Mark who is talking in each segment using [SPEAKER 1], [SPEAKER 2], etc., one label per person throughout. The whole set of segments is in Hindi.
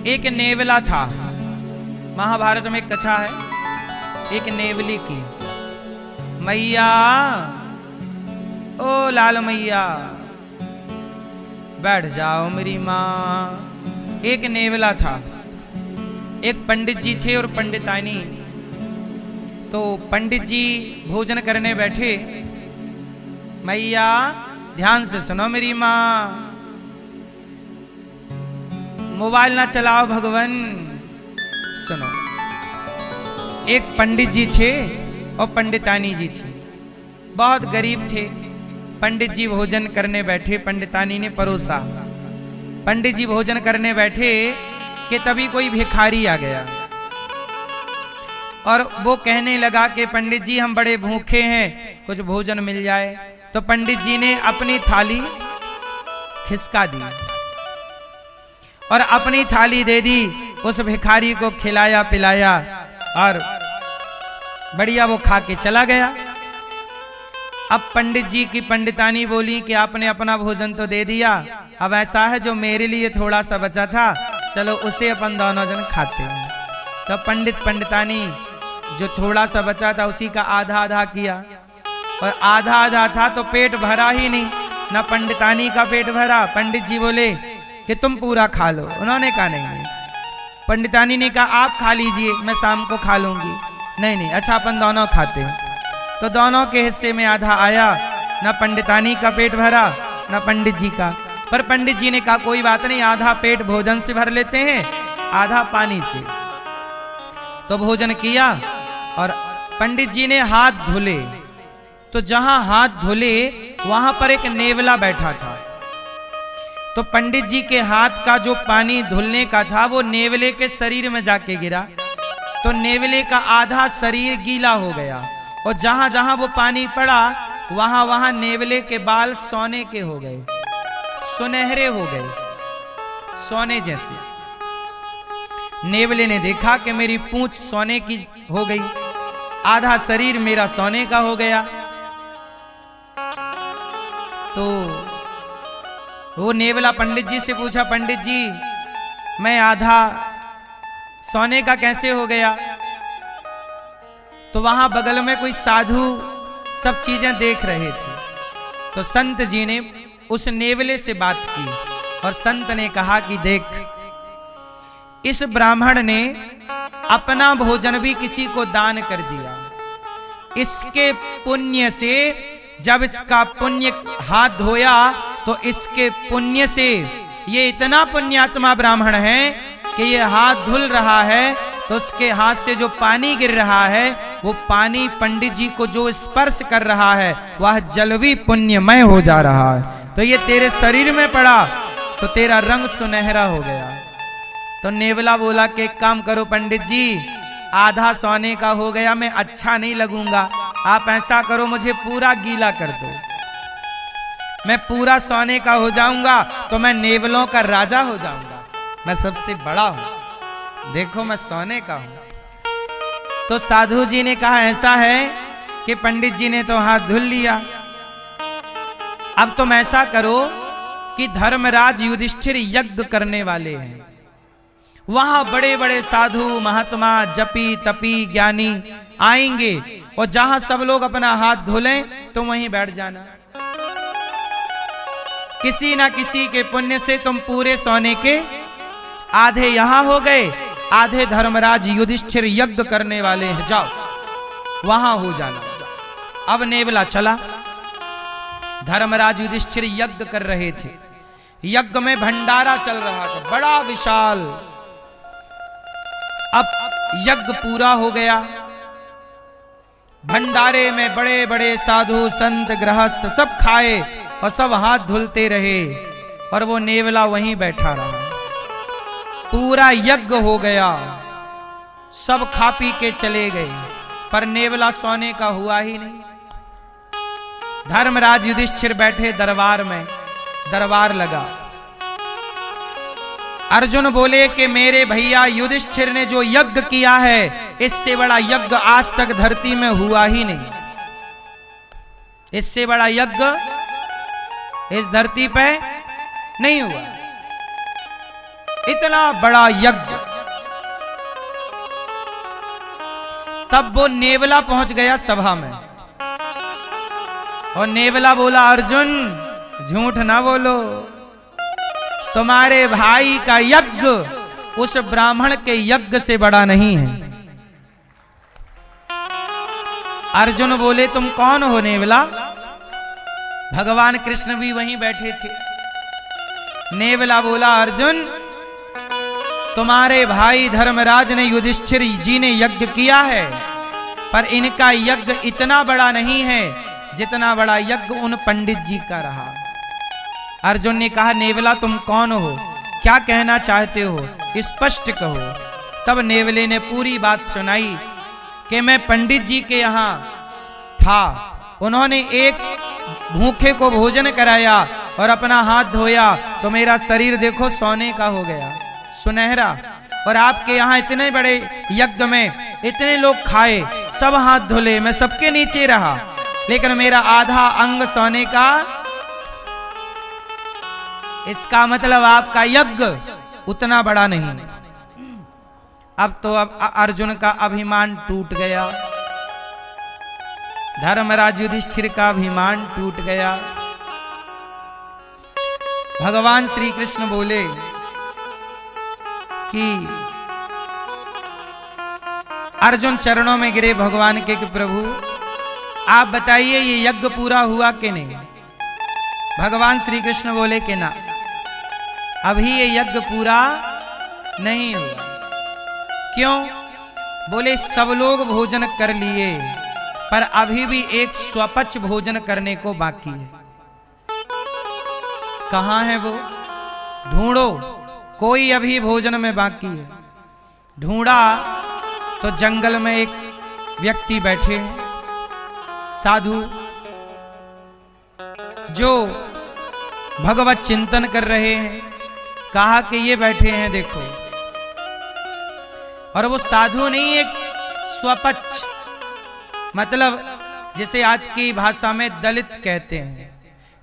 [SPEAKER 1] एक नेवला था। महाभारत में एक कथा है, एक नेवले की। मैया, ओ लाल मैया, बैठ जाओ मेरी माँ। एक नेवला था, एक पंडित जी थे और पंडितानी। तो पंडित जी भोजन करने बैठे। मैया ध्यान से सुनो मेरी माँ, मोबाइल ना चलाओ भगवान। सुनो, एक पंडित जी थे और पंडितानी जी थी, बहुत गरीब थे। पंडित जी भोजन करने बैठे, पंडितानी ने परोसा। पंडित जी भोजन करने बैठे कि तभी कोई भिखारी आ गया और वो कहने लगा कि पंडित जी हम बड़े भूखे हैं, कुछ भोजन मिल जाए। तो पंडित जी ने अपनी थाली खिसका दी और अपनी थाली दे दी। उस भिखारी को खिलाया पिलाया और बढ़िया वो खा के चला गया। अब पंडित जी की पंडितानी बोली कि आपने अपना भोजन तो दे दिया, अब ऐसा है जो मेरे लिए थोड़ा सा बचा था, चलो उसे अपन दोनों जन खाते हैं। तो पंडित पंडितानी जो थोड़ा सा बचा था उसी का आधा आधा किया, और आधा आधा था तो पेट भरा ही नहीं, ना पंडितानी का पेट भरा। पंडित जी बोले कि तुम पूरा खा लो। उन्होंने कहा नहीं। पंडितानी ने कहा आप खा लीजिए, मैं शाम को खा लूंगी। नहीं, अच्छा अपन दोनों खाते हैं। तो दोनों के हिस्से में आधा आया, ना पंडितानी का पेट भरा ना पंडित जी का। पर पंडित जी ने कहा कोई बात नहीं, आधा पेट भोजन से भर लेते हैं, आधा पानी से। तो भोजन किया और पंडित जी ने हाथ धुले। तो जहां हाथ धुले वहां पर एक नेवला बैठा था। तो पंडित जी के हाथ का जो पानी धुलने का था वो नेवले के शरीर में जाके गिरा। तो नेवले का आधा शरीर गीला हो गया और जहां जहां वो पानी पड़ा वहां वहां नेवले के बाल सोने के हो गए, सुनहरे हो गए, सोने जैसे। नेवले ने देखा कि मेरी पूंछ सोने की हो गई, आधा शरीर मेरा सोने का हो गया। तो वो नेवला पंडित जी से पूछा, पंडित जी मैं आधा सोने का कैसे हो गया? तो वहां बगल में कोई साधु सब चीजें देख रहे थे। तो संत जी ने उस नेवले से बात की और संत ने कहा कि देख, इस ब्राह्मण ने अपना भोजन भी किसी को दान कर दिया। इसके पुण्य से, जब इसका पुण्य हाथ धोया तो इसके पुण्य से ये इतना पुण्यात्मा ब्राह्मण है कि ये हाथ धुल रहा है तो उसके हाथ से जो पानी गिर रहा है वो पानी पंडित जी को जो स्पर्श कर रहा है वह जल भी पुण्यमय हो जा रहा है। तो ये तेरे शरीर में पड़ा तो तेरा रंग सुनहरा हो गया। तो नेवला बोला कि एक काम करो पंडित जी, आधा सोने का हो गया, मैं अच्छा नहीं लगूंगा, आप ऐसा करो मुझे पूरा गीला कर दो, मैं पूरा सोने का हो जाऊंगा तो मैं नेवलों का राजा हो जाऊंगा, मैं सबसे बड़ा हूं, देखो मैं सोने का हूं। तो साधु जी ने कहा ऐसा है कि पंडित जी ने तो हाथ धुल लिया, अब तुम ऐसा करो कि धर्मराज युधिष्ठिर यज्ञ करने वाले हैं, वहां बड़े बड़े साधु महात्मा जपी तपी ज्ञानी आएंगे और जहां सब लोग अपना हाथ धुलें तुम वहीं बैठ जाना। किसी ना किसी के पुण्य से तुम पूरे सोने के आधे यहां हो गए, आधे धर्मराज युधिष्ठिर यज्ञ करने वाले हैं, जाओ वहां हो जाना। अब नेवला चला, धर्मराज युधिष्ठिर यज्ञ कर रहे थे। यज्ञ में भंडारा चल रहा था, बड़ा विशाल। अब यज्ञ पूरा हो गया, भंडारे में बड़े बड़े साधु संत गृहस्थ सब खाए और सब हाथ धुलते रहे और वो नेवला वहीं बैठा रहा। पूरा यज्ञ हो गया, सब खा पी के चले गए, पर नेवला सोने का हुआ ही नहीं। धर्मराज युधिष्ठिर बैठे दरबार में, दरबार लगा। अर्जुन बोले कि मेरे भैया युधिष्ठिर ने जो यज्ञ किया है इससे बड़ा यज्ञ आज तक धरती में हुआ ही नहीं, इससे बड़ा यज्ञ इस धरती पे नहीं हुआ। इतना बड़ा यज्ञ। तब वो नेवला पहुंच गया सभा में और नेवला बोला, अर्जुन झूठ ना बोलो, तुम्हारे भाई का यज्ञ उस ब्राह्मण के यज्ञ से बड़ा नहीं है। अर्जुन बोले, तुम कौन हो नेवला? भगवान कृष्ण भी वहीं बैठे थे। नेवला बोला, अर्जुन तुम्हारे भाई धर्मराज ने युधिष्ठिर जी ने यज्ञ किया है, पर इनका यज्ञ इतना बड़ा नहीं है जितना बड़ा यज्ञ उन पंडित जी का रहा। अर्जुन ने कहा, नेवला तुम कौन हो, क्या कहना चाहते हो, स्पष्ट कहो। तब नेवले ने पूरी बात सुनाई कि मैं पंडित जी के यहाँ था, उन्होंने एक भूखे को भोजन कराया और अपना हाथ धोया तो मेरा शरीर देखो सोने का हो गया, सुनहरा। और आपके यहाँ इतने बड़े यज्ञ में इतने लोग खाए, सब हाथ धुले, मैं सबके नीचे रहा, लेकिन मेरा आधा अंग सोने का। इसका मतलब आपका यज्ञ उतना बड़ा नहीं। अब अर्जुन का अभिमान टूट गया, धर्मराज युधिष्ठिर का अभिमान टूट गया। भगवान श्री कृष्ण बोले कि अर्जुन चरणों में गिरे भगवान के, कि प्रभु आप बताइए ये यज्ञ पूरा हुआ कि नहीं? भगवान श्री कृष्ण बोले कि ना, अभी ये यज्ञ पूरा नहीं हुआ। क्यों? बोले सब लोग भोजन कर लिए, पर अभी भी एक स्वपच भोजन करने को बाकी है। कहां है वो? ढूंढो, कोई अभी भोजन में बाकी है। ढूंढा तो जंगल में एक व्यक्ति बैठे हैं, साधु, जो भगवत चिंतन कर रहे हैं। कहा कि ये बैठे हैं देखो, और वो साधु नहीं, एक स्वपच, मतलब जिसे आज की भाषा में दलित कहते हैं।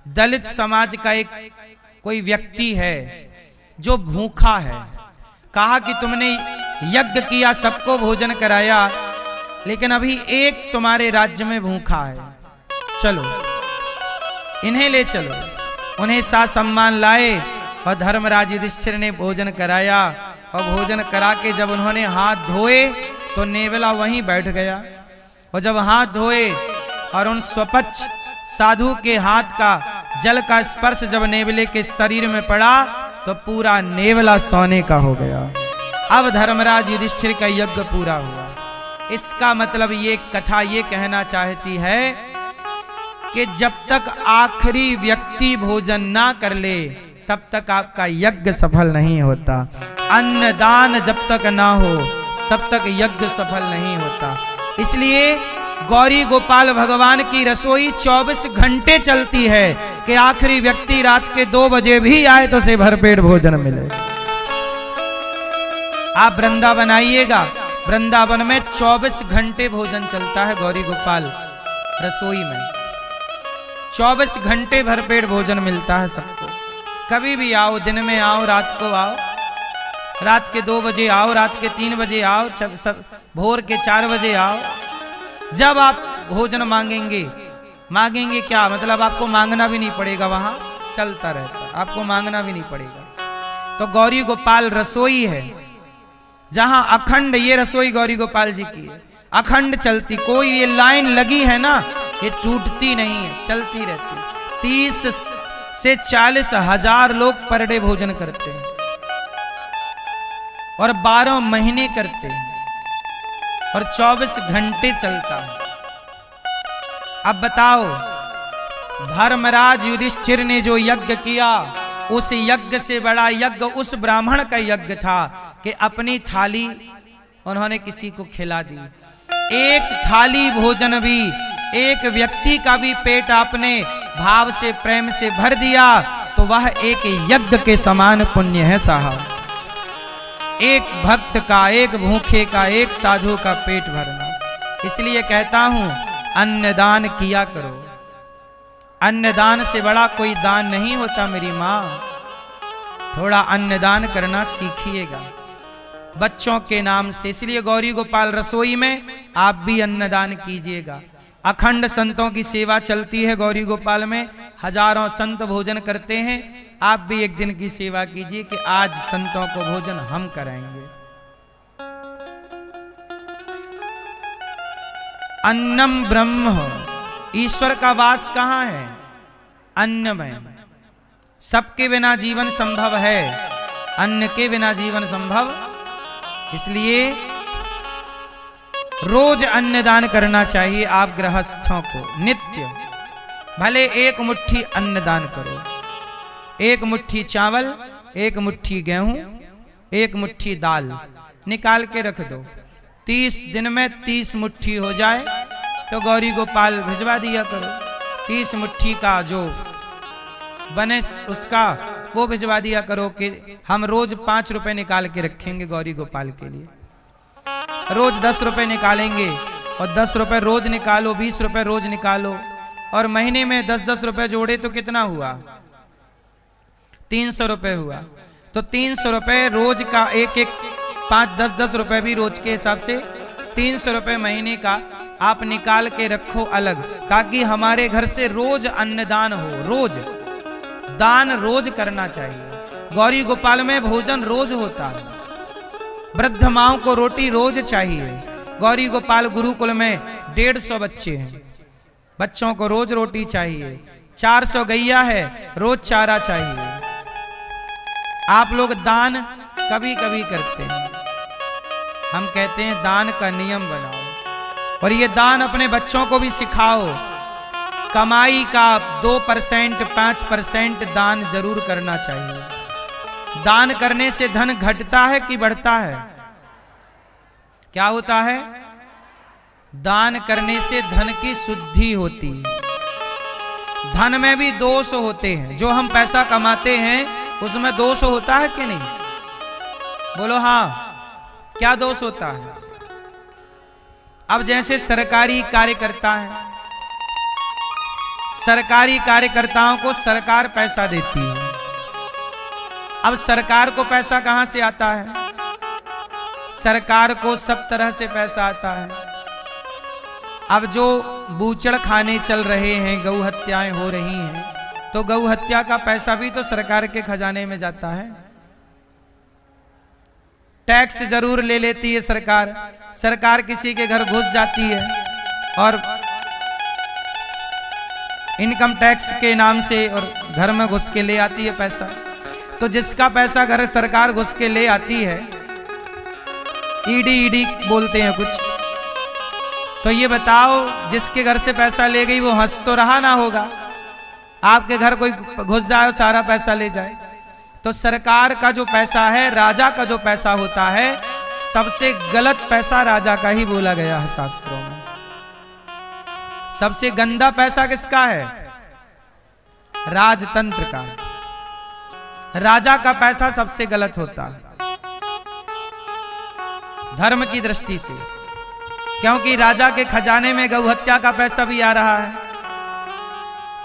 [SPEAKER 1] दलित समाज का एक कोई व्यक्ति है जो भूखा है। कहा कि तुमने यज्ञ किया, सबको भोजन कराया, लेकिन अभी एक तुम्हारे राज्य में भूखा है, चलो इन्हें ले चलो। उन्हें सा सम्मान लाए और धर्मराज युधिष्ठिर ने भोजन कराया। और भोजन करा के जब उन्होंने हाथ धोए तो नेवला वहीं बैठ गया। और जब हाथ धोए और उन स्वपच साधु के हाथ का जल का स्पर्श जब नेवले के शरीर में पड़ा तो पूरा नेवला सोने का हो गया। अब धर्मराज युधिष्ठिर का यज्ञ पूरा हुआ। इसका मतलब ये कथा ये कहना चाहती है कि जब तक आखिरी व्यक्ति भोजन ना कर ले तब तक आपका यज्ञ सफल नहीं होता। अन्नदान जब तक ना हो तब तक यज्ञ सफल नहीं होता। इसलिए गौरी गोपाल भगवान की रसोई 24 घंटे चलती है कि आखिरी व्यक्ति रात के 2 बजे भी आए तो उसे भरपेट भोजन मिले। आप वृंदावन आइएगा, वृंदावन में 24 घंटे भोजन चलता है गौरी गोपाल रसोई में। 24 घंटे भरपेट भोजन मिलता है सबको। कभी भी आओ, दिन में आओ, रात को आओ, रात के 2 बजे आओ, रात के 3 बजे आओ, भोर के 4 बजे आओ। जब आप भोजन मांगेंगे क्या मतलब आपको मांगना भी नहीं पड़ेगा, वहां चलता रहता, आपको मांगना भी नहीं पड़ेगा। तो गौरी गोपाल रसोई है जहां अखंड, ये रसोई गौरी गोपाल जी की है, अखंड चलती। कोई ये लाइन लगी है ना, ये टूटती नहीं है, चलती रहती। 30 से 40 हजार लोग पर डे भोजन करते हैं और 12 महीने करते हैं और 24 घंटे चलता है। अब बताओ, धर्मराज युधिष्ठिर ने जो यज्ञ किया उस यज्ञ से बड़ा यज्ञ उस ब्राह्मण का यज्ञ था कि अपनी थाली उन्होंने किसी को खिला दी। एक थाली भोजन भी, एक व्यक्ति का भी पेट आपने भाव से प्रेम से भर दिया तो वह एक यज्ञ के समान पुण्य है साहब। एक भक्त का, एक भूखे का, एक साधु का पेट भरना। इसलिए कहता हूं अन्नदान किया करो। अन्नदान से बड़ा कोई दान नहीं होता मेरी माँ। थोड़ा अन्नदान करना सीखिएगा बच्चों के नाम से। इसलिए गौरी गोपाल रसोई में आप भी अन्नदान कीजिएगा। अखंड संतों की सेवा चलती है गौरी गोपाल में, हजारों संत भोजन करते हैं। आप भी एक दिन की सेवा कीजिए कि आज संतों को भोजन हम कराएंगे। अन्नम ब्रह्म, ईश्वर का वास कहाँ है? अन्न में। सबके बिना जीवन संभव है, अन्न के बिना जीवन संभव। इसलिए रोज अन्नदान करना चाहिए आप गृहस्थों को, नित्य। भले एक मुट्ठी अन्नदान करो, एक मुट्ठी चावल, एक मुट्ठी गेहूं, एक मुट्ठी दाल निकाल के रख दो। 30 दिन में 30 मुट्ठी हो जाए तो गौरी गोपाल भिजवा दिया करो। 30 मुट्ठी का जो बने उसका वो भिजवा दिया करो कि हम रोज 5 रुपए निकाल के रखेंगे गौरी गोपाल के लिए। रोज 10 रुपए निकालेंगे और 10 रुपए रोज निकालो, 20 रुपए रोज निकालो और महीने में 10-10 रुपए जोड़े तो कितना हुआ? 300 रुपए हुआ। तो 300 रुपए रोज का, एक 5-10 रुपए भी रोज के हिसाब से 300 रुपए महीने का आप निकाल के रखो अलग, ताकि हमारे घर से रोज अन्नदान हो। रोज दान रोज करना चाहिए। गौरी गोपाल में भोजन रोज होता है। वृद्ध माओं को रोटी रोज चाहिए। गौरी गोपाल गुरुकुल में 150 बच्चे हैं, बच्चों को रोज रोटी चाहिए। 400 गैया है, रोज चारा चाहिए। आप लोग दान कभी कभी करते हैं, हम कहते हैं दान का नियम बनाओ और ये दान अपने बच्चों को भी सिखाओ। कमाई का 2%, 5% दान जरूर करना चाहिए। दान करने से धन घटता है कि बढ़ता है? क्या होता है? दान करने से धन की शुद्धि होती है। धन में भी दोष होते हैं। जो हम पैसा कमाते हैं उसमें दोष होता है कि नहीं? बोलो हाँ। क्या दोष होता है? अब जैसे सरकारी कार्यकर्ता है, सरकारी कार्यकर्ताओं को सरकार पैसा देती है। अब सरकार को पैसा कहां से आता है? सरकार को सब तरह से पैसा आता है। अब जो बूचड़ खाने चल रहे हैं, गौ हत्याएं हो रही हैं, तो गौ हत्या का पैसा भी तो सरकार के खजाने में जाता है। टैक्स जरूर ले लेती है सरकार। सरकार किसी के घर घुस जाती है और इनकम टैक्स के नाम से और घर में घुस के ले आती है पैसा। तो जिसका पैसा घर सरकार घुस के ले आती है, ईडी बोलते हैं कुछ, तो ये बताओ जिसके घर से पैसा ले गई वो हंस तो रहा ना होगा। आपके घर कोई घुस जाए और सारा पैसा ले जाए। तो सरकार का जो पैसा है, राजा का जो पैसा होता है, सबसे गलत पैसा राजा का ही बोला गया है शास्त्रों में। सबसे गंदा पैसा किसका है? राजतंत्र का। राजा का पैसा सबसे गलत होता है धर्म की दृष्टि से, क्योंकि राजा के खजाने में गौ हत्या का पैसा भी आ रहा है,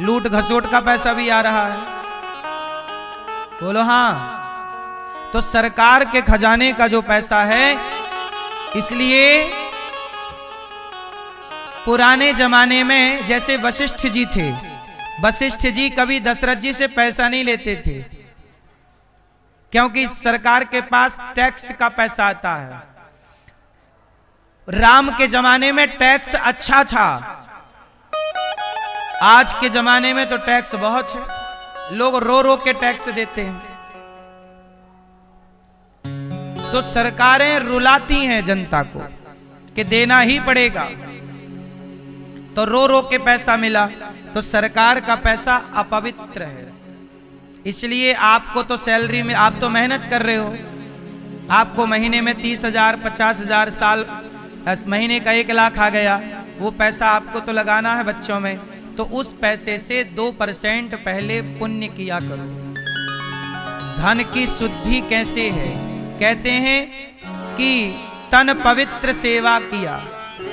[SPEAKER 1] लूट घसोट का पैसा भी आ रहा है। बोलो हाँ। तो सरकार के खजाने का जो पैसा है, इसलिए पुराने जमाने में जैसे वशिष्ठ जी थे, वशिष्ठ जी कभी दशरथ जी से पैसा नहीं लेते थे, क्योंकि सरकार के पास टैक्स का पैसा आता है। राम के जमाने में टैक्स अच्छा था, आज के जमाने में तो टैक्स बहुत है, लोग रो रो के टैक्स देते हैं। तो सरकारें रुलाती हैं जनता को कि देना ही पड़ेगा, तो रो रो के पैसा मिला। तो सरकार का पैसा अपवित्र है। इसलिए आपको तो सैलरी में, आप तो मेहनत कर रहे हो, आपको महीने में 30,000, 50,000, साल महीने का 1 लाख आ गया, वो पैसा आपको तो लगाना है बच्चों में। तो उस पैसे से 2% पहले पुण्य किया करो। धन की शुद्धि कैसे है? कहते हैं कि तन पवित्र सेवा किया।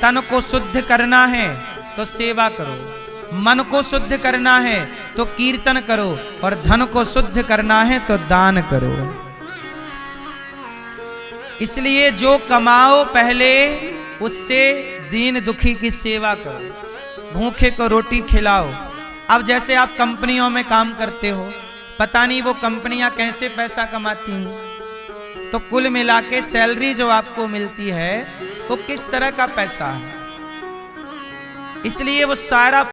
[SPEAKER 1] तन को शुद्ध करना है तो सेवा करो, मन को शुद्ध करना है तो कीर्तन करो, और धन को शुद्ध करना है तो दान करो। इसलिए जो कमाओ पहले उससे दीन दुखी की सेवा करो, भूखे को रोटी खिलाओ। अब जैसे आप कंपनियों में काम करते हो, पता नहीं वो कंपनियां कैसे पैसा कमाती हैं, तो कुल मिला के सैलरी जो आपको मिलती है वो किस तरह का पैसा है। इसलिए वो सारा